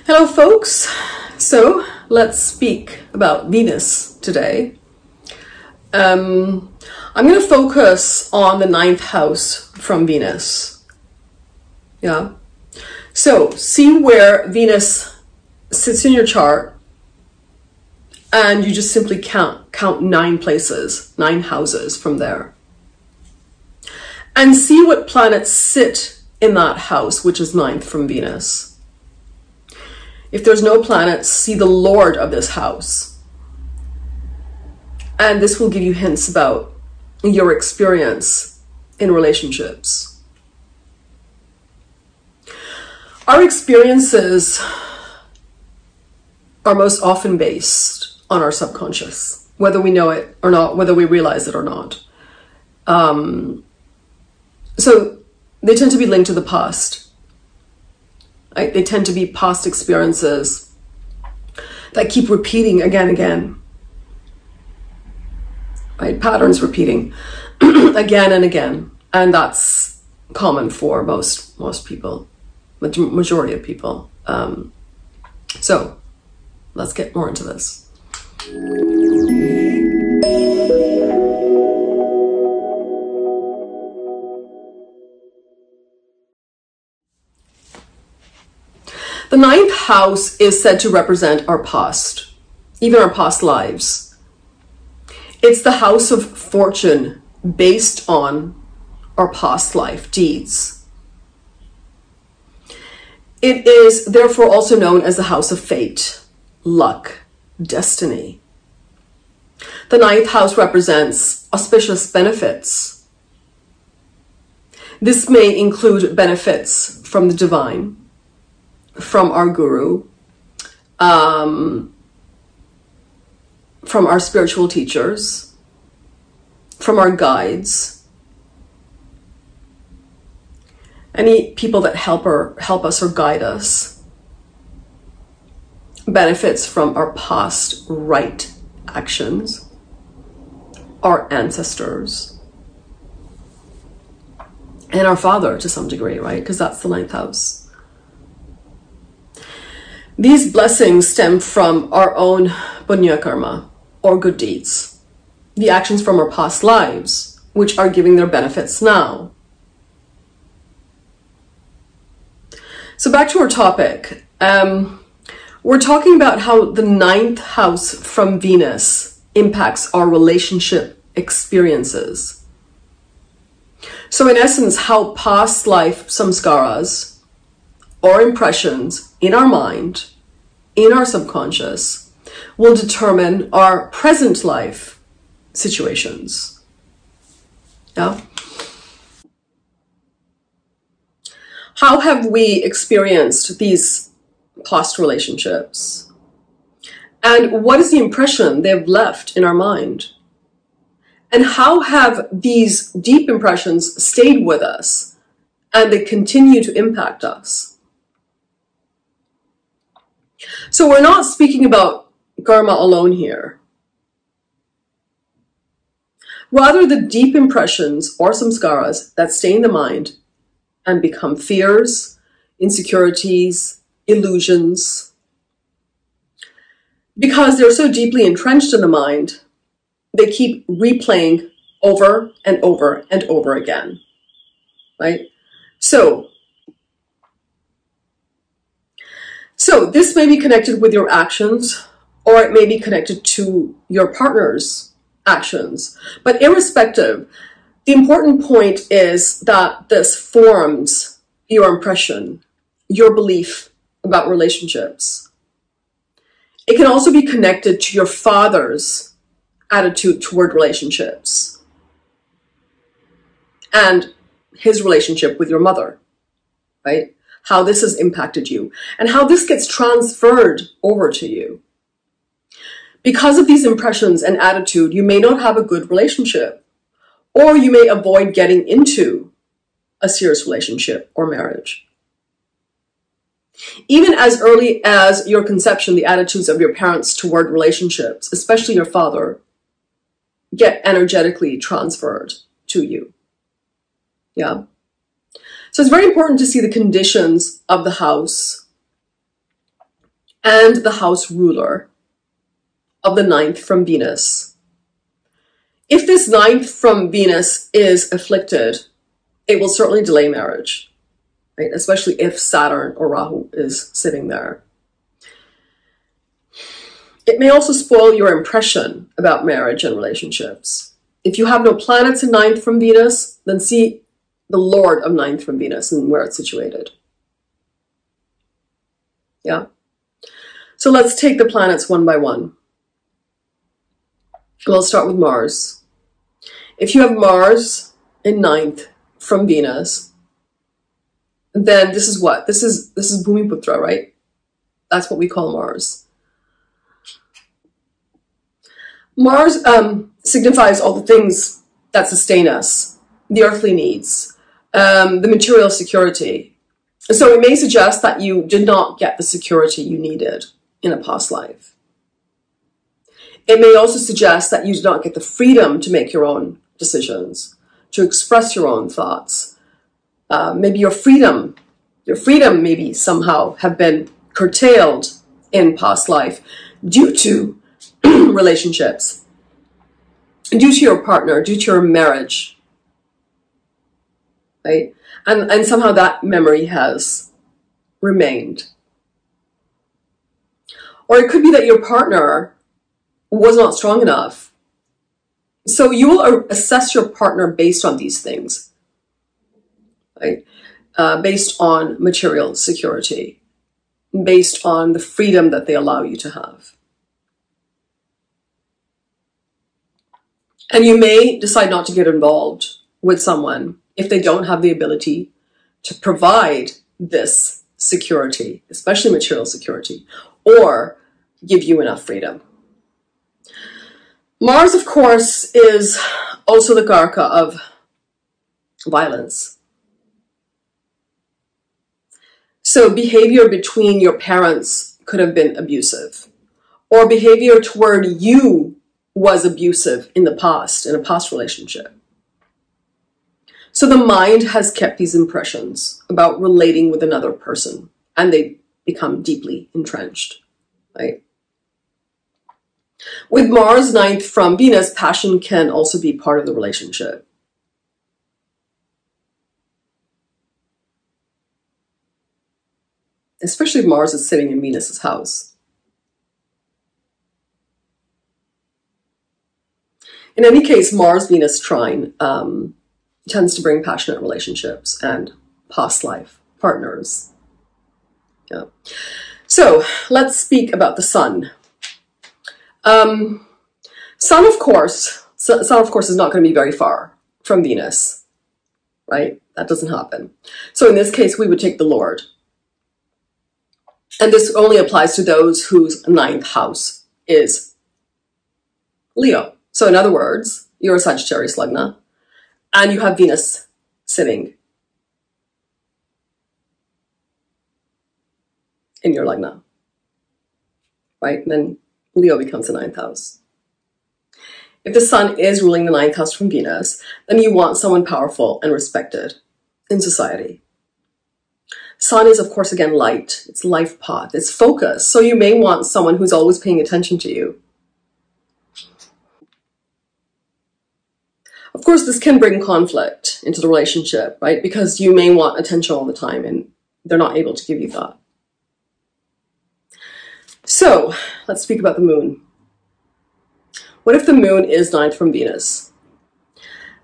Hello folks, so let's speak about Venus today. I'm going to focus on the 9th house from Venus. So see where Venus sits in your chart and you just simply count 9 places, 9 houses from there. And see what planets sit in that house, which is 9th from Venus. If there's no planets, see the Lord of this house. And this will give you hints about your experience in relationships. Our experiences are most often based on our subconscious, whether we know it or not, whether we realize it or not. So they tend to be linked to the past. They tend to be past experiences that keep repeating again and again. Right? Patterns repeating again and again. And that's common for most people, majority of people. So let's get more into this. The 9th house is said to represent our past, even our past lives. It's the house of fortune based on our past life deeds. It is therefore also known as the house of fate, luck, destiny. The 9th house represents auspicious benefits. This may include benefits from the divine, from our guru, from our spiritual teachers, from our guides, any people that help us or guide us, benefits from our past right actions, our ancestors, and our father to some degree, right? Because that's the 9th house. These blessings stem from our own punya karma, or good deeds, the actions from our past lives, which are giving their benefits now. So back to our topic. We're talking about how the 9th house from Venus impacts our relationship experiences. So in essence, how past life samskaras or impressions in our mind, in our subconscious, will determine our present life situations. Yeah? How have we experienced these past relationships? And what is the impression they've left in our mind? And how have these deep impressions stayed with us and they continue to impact us? So we're not speaking about karma alone here. Rather, the deep impressions or samskaras that stay in the mind and become fears, insecurities, illusions. Because they're so deeply entrenched in the mind, they keep replaying over and over and over again, right? So this may be connected with your actions, or it may be connected to your partner's actions. But irrespective, the important point is that this forms your impression, your belief about relationships. It can also be connected to your father's attitude toward relationships and his relationship with your mother, right? How this has impacted you and how this gets transferred over to you. Because of these impressions and attitude, you may not have a good relationship, or you may avoid getting into a serious relationship or marriage. Even as early as your conception, the attitudes of your parents toward relationships, especially your father, get energetically transferred to you. Yeah. So it's very important to see the conditions of the house and the house ruler of the ninth from Venus. If this ninth from Venus is afflicted, it will certainly delay marriage, right? Especially if Saturn or Rahu is sitting there. It may also spoil your impression about marriage and relationships. If you have no planets in ninth from Venus, then see the Lord of ninth from Venus and where it's situated. Yeah. So let's take the planets one by one. We'll start with Mars. If you have Mars in ninth from Venus, then this is what? This is Bhumiputra, right? That's what we call Mars. Mars signifies all the things that sustain us, the earthly needs, the material security. So it may suggest that you did not get the security you needed in a past life. It may also suggest that you did not get the freedom to make your own decisions, to express your own thoughts. Maybe your freedom maybe somehow have been curtailed in past life due to relationships, due to your partner, due to your marriage, right? And somehow that memory has remained. Or it could be that your partner was not strong enough. So you will assess your partner based on these things, right? Based on material security, based on the freedom that they allow you to have. And you may decide not to get involved with someone if they don't have the ability to provide this security, especially material security, or give you enough freedom. Mars, of course, is also the Karaka of violence. So behavior between your parents could have been abusive, or behavior toward you was abusive in the past, in a past relationship. So the mind has kept these impressions about relating with another person, and they become deeply entrenched, right? With Mars ninth from Venus, passion can also be part of the relationship. Especially if Mars is sitting in Venus's house. In any case, Mars-Venus trine tends to bring passionate relationships and past life partners. Yeah. So let's speak about the Sun. Sun, of course, is not going to be very far from Venus, right? That doesn't happen. So in this case, we would take the Lord. And this only applies to those whose ninth house is Leo. So in other words, you're a Sagittarius Lagna, and you have Venus sitting in your Lagna, right? And then Leo becomes the ninth house. If the Sun is ruling the ninth house from Venus, then you want someone powerful and respected in society. Sun is, of course, again, light. It's life path. It's focus. So you may want someone who's always paying attention to you. Of course, this can bring conflict into the relationship, right? Because you may want attention all the time and they're not able to give you that. So let's speak about the moon. What if the moon is ninth from Venus?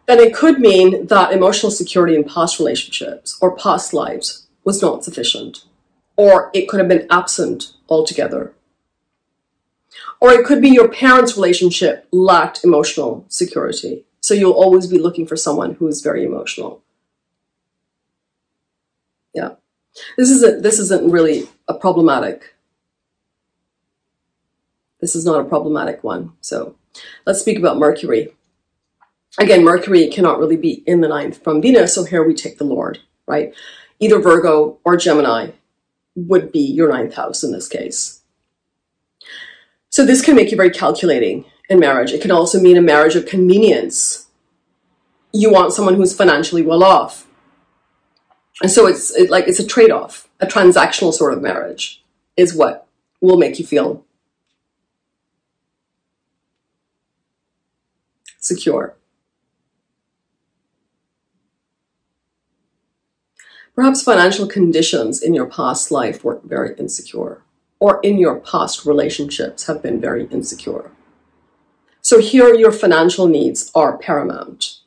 Then it could mean that emotional security in past relationships or past lives was not sufficient, or it could have been absent altogether. Or it could be your parents' relationship lacked emotional security. So you'll always be looking for someone who is very emotional. Yeah. This isn't really a problematic. This is not a problematic one. So let's speak about Mercury. Again, Mercury cannot really be in the ninth from Venus, so here we take the Lord, right? Either Virgo or Gemini would be your ninth house in this case. So this can make you very calculating in marriage. It can also mean a marriage of convenience. You want someone who's financially well off. And so it's a trade-off. A transactional sort of marriage is what will make you feel secure. Perhaps financial conditions in your past life were very insecure, or in your past relationships have been very insecure. So here your financial needs are paramount.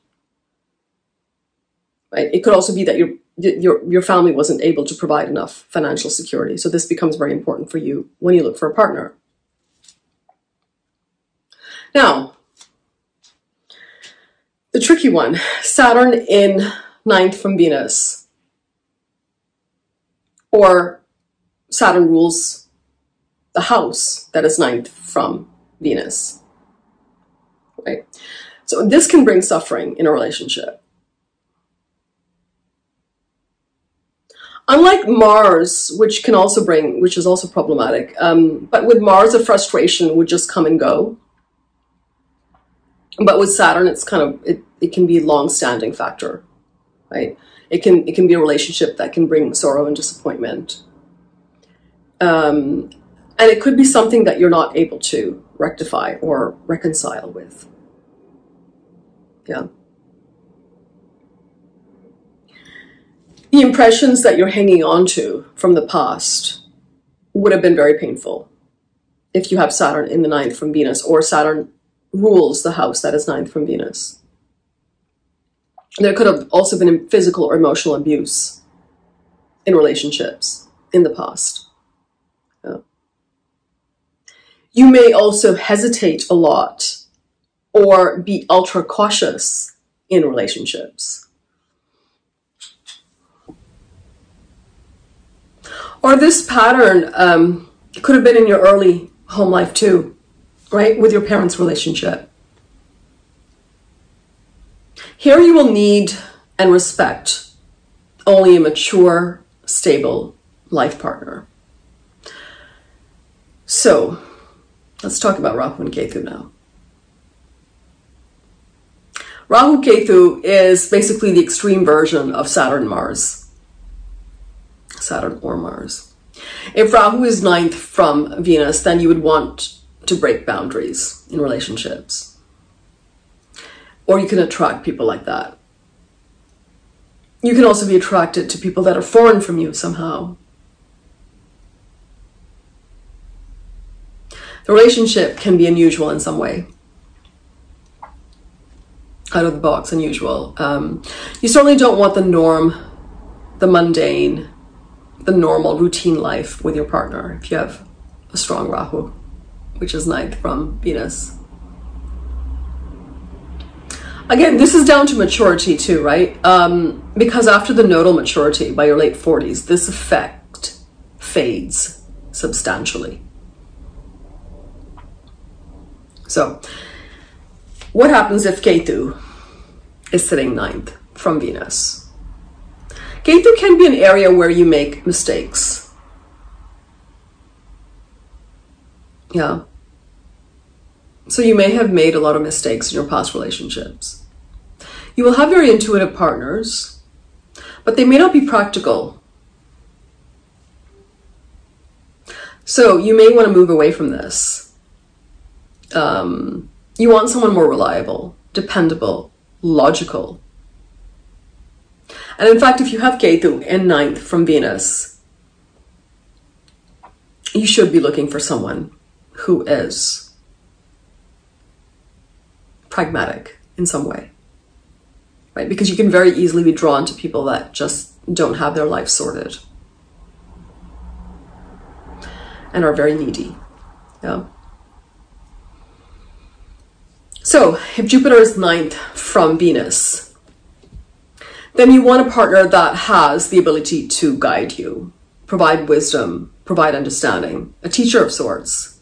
Right? It could also be that your family wasn't able to provide enough financial security. So this becomes very important for you when you look for a partner. Now, the tricky one, Saturn in 9th from Venus. Or Saturn rules the house that is 9th from Venus. Right? So this can bring suffering in a relationship. Unlike Mars, which is also problematic, but with Mars, the frustration would just come and go. But with Saturn, it's it can be a long-standing factor, right? It can be a relationship that can bring sorrow and disappointment. And it could be something that you're not able to rectify or reconcile with. Yeah. The impressions that you're hanging on to from the past would have been very painful if you have Saturn in the 9th from Venus, or Saturn rules the house that is 9th from Venus. There could have also been physical or emotional abuse in relationships in the past. Yeah. You may also hesitate a lot or be ultra cautious in relationships. Or this pattern could have been in your early home life too, right? With your parents' relationship. Here you will need and respect only a mature, stable life partner. So let's talk about Rahu and Ketu now. Rahu Ketu is basically the extreme version of Saturn Mars. Saturn or Mars. If Rahu is 9th from Venus, then you would want to break boundaries in relationships. Or you can attract people like that. You can also be attracted to people that are foreign from you somehow. The relationship can be unusual in some way. Out of the box, unusual. You certainly don't want the norm, the mundane, the normal routine life with your partner if you have a strong Rahu, which is 9th from Venus. Again, this is down to maturity too, right? Because after the nodal maturity, by your late 40s, this effect fades substantially. So, what happens if Ketu is sitting 9th from Venus? Ketu can be an area where you make mistakes. Yeah. So you may have made a lot of mistakes in your past relationships. You will have very intuitive partners, but they may not be practical. So you may want to move away from this. You want someone more reliable, dependable, logical. And in fact, if you have Ketu in 9th from Venus, you should be looking for someone who is pragmatic in some way, right? Because you can very easily be drawn to people that just don't have their life sorted and are very needy. Yeah. So if Jupiter is 9th from Venus, then you want a partner that has the ability to guide you, provide wisdom, provide understanding, a teacher of sorts.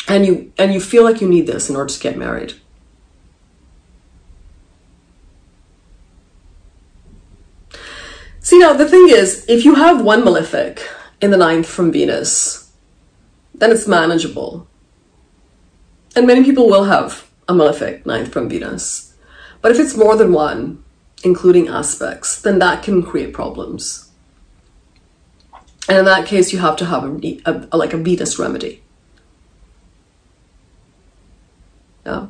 And you feel like you need this in order to get married. See, now the thing is, if you have one malefic in the 9th from Venus, then it's manageable. And many people will have a malefic 9th from Venus. But if it's more than one, including aspects, then that can create problems. And in that case, you have to have like a Venus remedy. Yeah.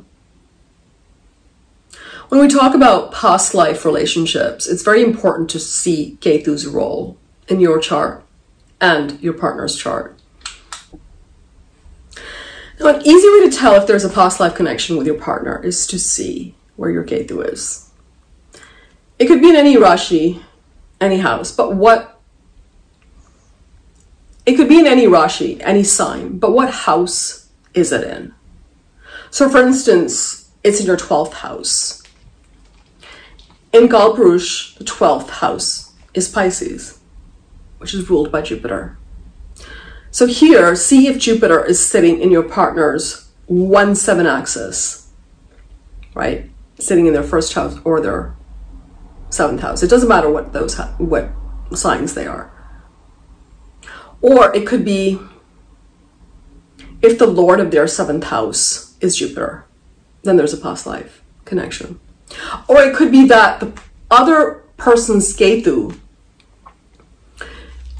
When we talk about past life relationships, it's very important to see Ketu's role in your chart and your partner's chart. Now, an easy way to tell if there's a past life connection with your partner is to see where your Ketu is. It could be in any Rashi, any house, but it could be in any Rashi, any sign, but what house is it in? So for instance, it's in your 12th house. In Galbrush, the 12th house is Pisces, which is ruled by Jupiter. So here, see if Jupiter is sitting in your partner's 1-7 axis, right? Sitting in their first house or their 7th house. It doesn't matter what what signs they are. Or it could be if the Lord of their 7th house is Jupiter, then there's a past life connection. Or it could be that the other person's Ketu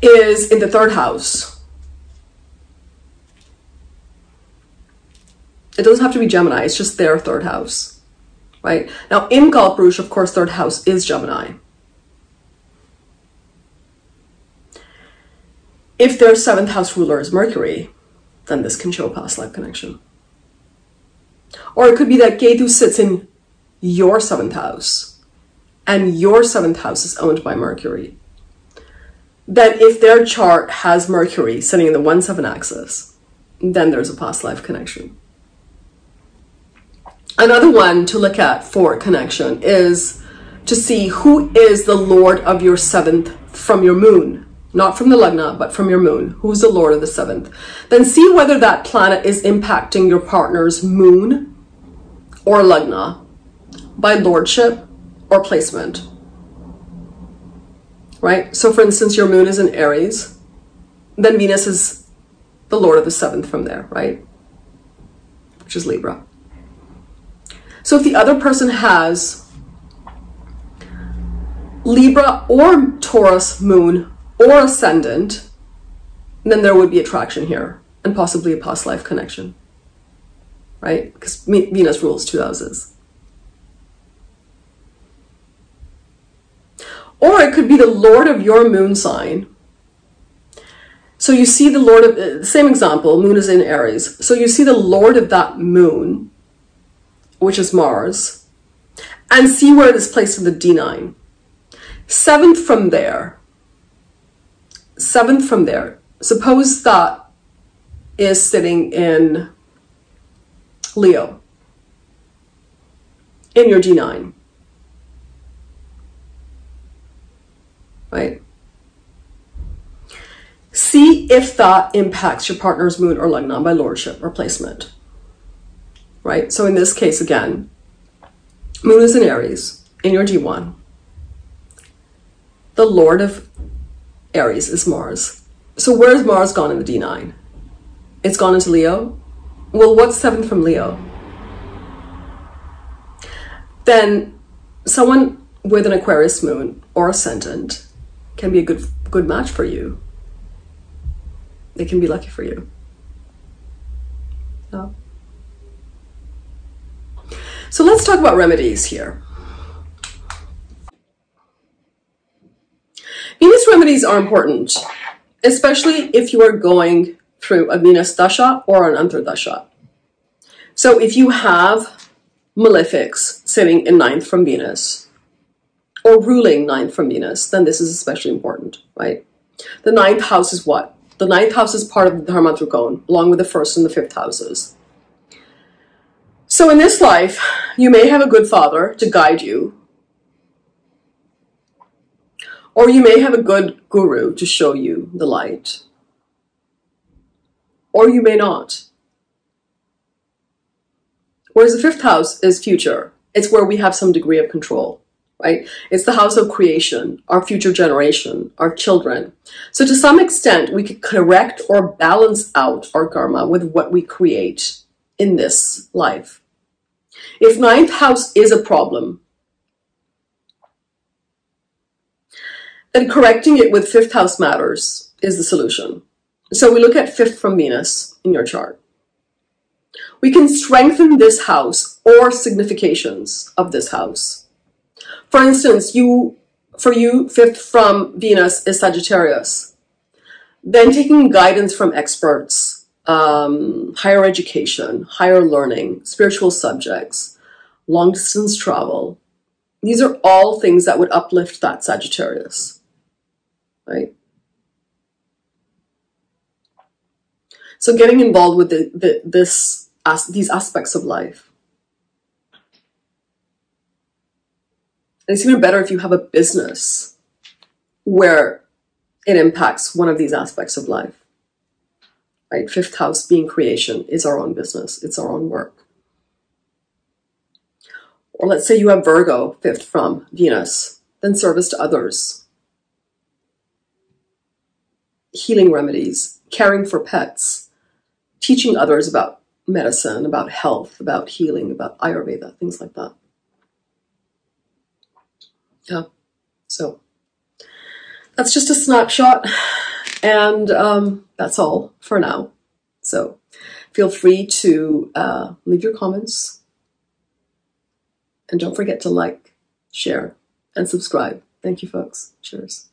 is in the 3rd house. It doesn't have to be Gemini, it's just their 3rd house, right? Now in Galbrush, of course, 3rd house is Gemini. If their 7th house ruler is Mercury, then this can show a past life connection. Or it could be that Ketu sits in your 7th house and your 7th house is owned by Mercury. Then if their chart has Mercury sitting in the 1-7 axis, then there's a past life connection. Another one to look at for connection is to see who is the Lord of your 7th from your moon. Not from the Lagna, but from your moon. Who's the Lord of the 7th? Then see whether that planet is impacting your partner's moon or Lagna by lordship or placement. Right? So for instance, your moon is in Aries, then Venus is the Lord of the 7th from there, right? Which is Libra. So if the other person has Libra or Taurus moon or ascendant, then there would be attraction here and possibly a past life connection, right? Because Venus rules 2 houses. Or it could be the Lord of your moon sign. So you see the Lord of, the same example, moon is in Aries. So you see the Lord of that moon, which is Mars, and see where it is placed in the D9. 7th from there. 7th from there. Suppose that is sitting in Leo, in your D9. Right? See if that impacts your partner's moon or Lagna by lordship or placement. Right? So in this case, again, moon is in Aries, in your D1. The Lord of Aries is Mars. So where's Mars gone in the D9? It's gone into Leo. Well, what's 7th from Leo? Then someone with an Aquarius moon or ascendant can be a good match for you. They can be lucky for you. Yeah. So let's talk about remedies here. Venus remedies are important, especially if you are going through a Venus dasha or an Antardasha. So if you have malefics sitting in 9th from Venus or ruling 9th from Venus, then this is especially important, right? The 9th house is what? The 9th house is part of the Dharma Trikona, along with the 1st and the 5th houses. So in this life, you may have a good father to guide you, or you may have a good guru to show you the light, or you may not. Whereas the 5th house is future. It's where we have some degree of control, right? It's the house of creation, our future generation, our children. So to some extent, we could correct or balance out our karma with what we create in this life. If 9th house is a problem, then correcting it with 5th house matters. is the solution. So we look at 5th from Venus in your chart. We can strengthen this house or significations of this house. For instance, for you, 5th from Venus is Sagittarius. Then taking guidance from experts, higher education, higher learning, spiritual subjects, long distance travel. These are all things that would uplift that Sagittarius, right? So getting involved with these aspects of life. And it's even better if you have a business where it impacts one of these aspects of life, right? 5th house being creation is our own business. It's our own work. Or let's say you have Virgo, 5th from Venus, then service to others, healing remedies, caring for pets, teaching others about medicine, about health, about healing, about Ayurveda, things like that. Yeah, so that's just a snapshot, and that's all for now. So feel free to leave your comments, and don't forget to like, share, and subscribe. Thank you, folks. Cheers.